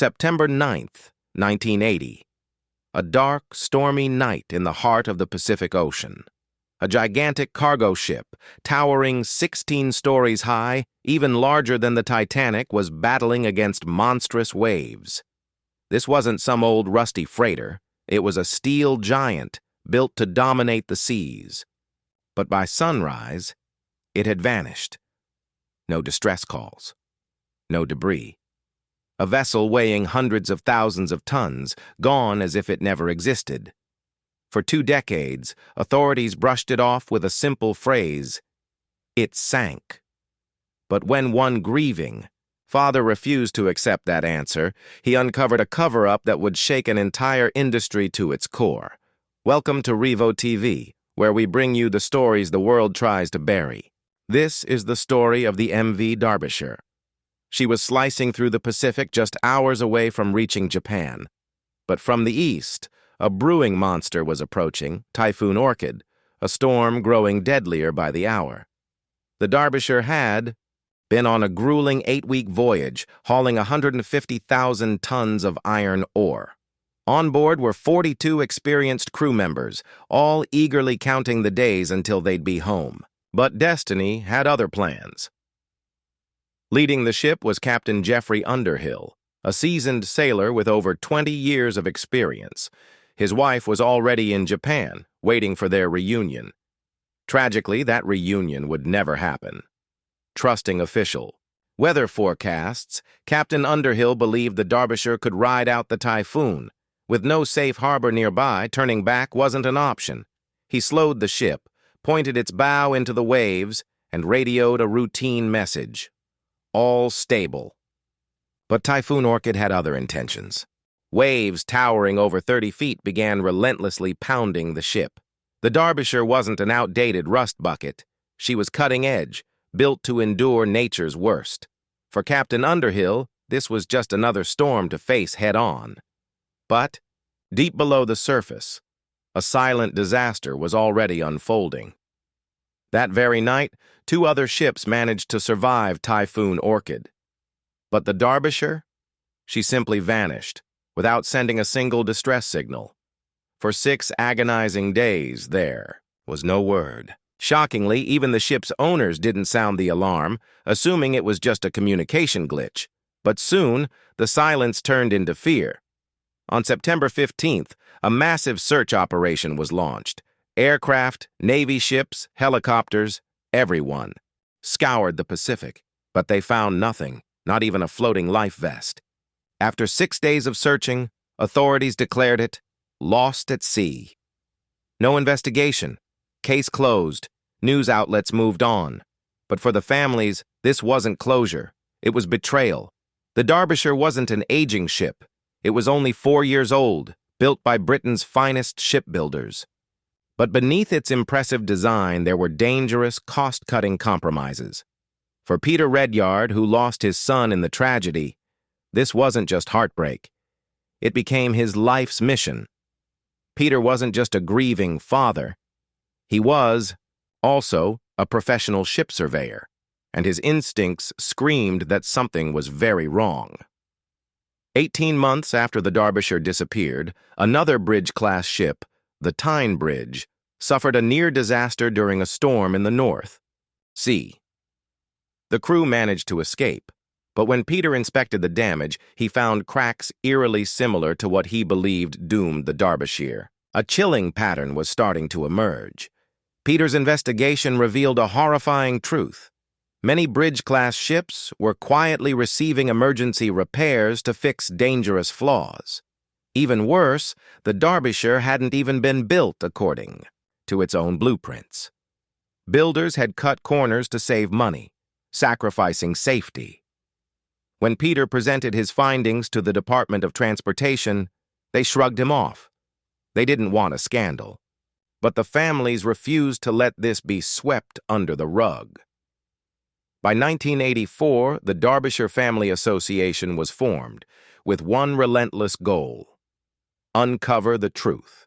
September 9th, 1980. A dark, stormy night in the heart of the Pacific Ocean. A gigantic cargo ship, towering 16 stories high, even larger than the Titanic, was battling against monstrous waves. This wasn't some old rusty freighter. It was a steel giant built to dominate the seas. But by sunrise, it had vanished. No distress calls. No debris. A vessel weighing hundreds of thousands of tons, gone as if it never existed. For 2 decades, authorities brushed it off with a simple phrase: it sank. But when one grieving, father refused to accept that answer, he uncovered a cover-up that would shake an entire industry to its core. Welcome to RivoTv, where we bring you the stories the world tries to bury. This is the story of the MV Derbyshire. She was slicing through the Pacific just hours away from reaching Japan. But from the east, a brewing monster was approaching, Typhoon Orchid, a storm growing deadlier by the hour. The Derbyshire had been on a grueling 8-week voyage, hauling 150,000 tons of iron ore. On board were 42 experienced crew members, all eagerly counting the days until they'd be home. But destiny had other plans. Leading the ship was Captain Jeffrey Underhill, a seasoned sailor with over 20 years of experience. His wife was already in Japan, waiting for their reunion. Tragically, that reunion would never happen. Trusting official weather forecasts, Captain Underhill believed the Derbyshire could ride out the typhoon. With no safe harbor nearby, turning back wasn't an option. He slowed the ship, pointed its bow into the waves, and radioed a routine message. All stable. But Typhoon Orchid had other intentions. Waves towering over 30 feet began relentlessly pounding the ship. The Derbyshire wasn't an outdated rust bucket. She was cutting edge, built to endure nature's worst. For Captain Underhill, this was just another storm to face head-on. But, deep below the surface, a silent disaster was already unfolding. That very night, 2 other ships managed to survive Typhoon Orchid. But the Derbyshire? She simply vanished, without sending a single distress signal. For 6 agonizing days, there was no word. Shockingly, even the ship's owners didn't sound the alarm, assuming it was just a communication glitch. But soon, the silence turned into fear. On September 15th, a massive search operation was launched. Aircraft, Navy ships, helicopters, everyone scoured the Pacific, but they found nothing, not even a floating life vest. After 6 days of searching, authorities declared it lost at sea. No investigation, case closed, news outlets moved on. But for the families, this wasn't closure, it was betrayal. The Derbyshire wasn't an aging ship. It was only 4 years old, built by Britain's finest shipbuilders. But beneath its impressive design, there were dangerous, cost-cutting compromises. For Peter Reddyard, who lost his son in the tragedy, this wasn't just heartbreak. It became his life's mission. Peter wasn't just a grieving father. He was, also, a professional ship surveyor, and his instincts screamed that something was very wrong. 18 months after the Derbyshire disappeared, another bridge-class ship, the Tyne Bridge, suffered a near disaster during a storm in the North Sea. The crew managed to escape, but when Peter inspected the damage, he found cracks eerily similar to what he believed doomed the Derbyshire. A chilling pattern was starting to emerge. Peter's investigation revealed a horrifying truth. Many bridge-class ships were quietly receiving emergency repairs to fix dangerous flaws. Even worse, the Derbyshire hadn't even been built according to its own blueprints. Builders had cut corners to save money, sacrificing safety. When Peter presented his findings to the Department of Transportation, they shrugged him off. They didn't want a scandal. But the families refused to let this be swept under the rug. By 1984, the Derbyshire Family Association was formed, with one relentless goal: uncover the truth.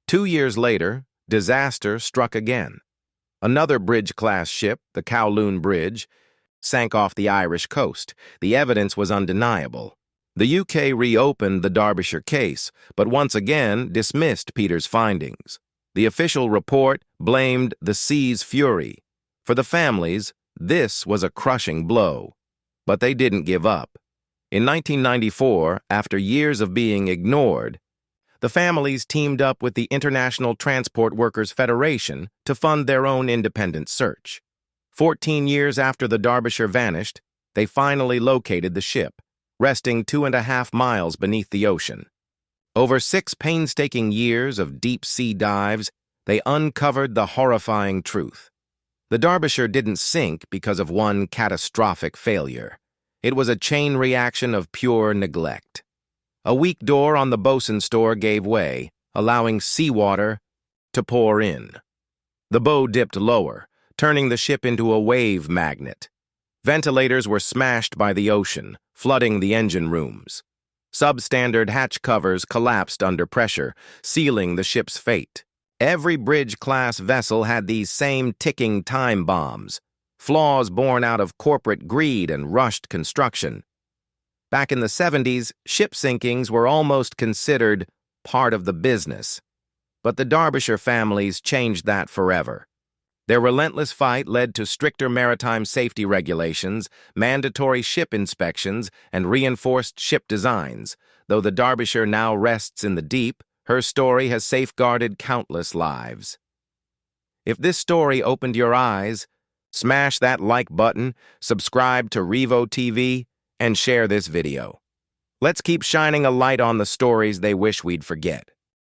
2 years later, disaster struck again. Another bridge-class ship, the Kowloon Bridge, sank off the Irish coast. The evidence was undeniable. The UK reopened the Derbyshire case, but once again dismissed Peter's findings. The official report blamed the sea's fury. For the families, this was a crushing blow. But they didn't give up. In 1994, after years of being ignored, the families teamed up with the International Transport Workers Federation to fund their own independent search. 14 years after the Derbyshire vanished, they finally located the ship, resting 2.5 miles beneath the ocean. Over 6 painstaking years of deep-sea dives, they uncovered the horrifying truth. The Derbyshire didn't sink because of one catastrophic failure. It was a chain reaction of pure neglect. A weak door on the bosun's store gave way, allowing seawater to pour in. The bow dipped lower, turning the ship into a wave magnet. Ventilators were smashed by the ocean, flooding the engine rooms. Substandard hatch covers collapsed under pressure, sealing the ship's fate. Every bridge-class vessel had these same ticking time bombs, flaws born out of corporate greed and rushed construction. Back in the 70s, ship sinkings were almost considered part of the business. But the Derbyshire families changed that forever. Their relentless fight led to stricter maritime safety regulations, mandatory ship inspections, and reinforced ship designs. Though the Derbyshire now rests in the deep, her story has safeguarded countless lives. If this story opened your eyes, smash that like button, subscribe to RivoTv, and share this video. Let's keep shining a light on the stories they wish we'd forget.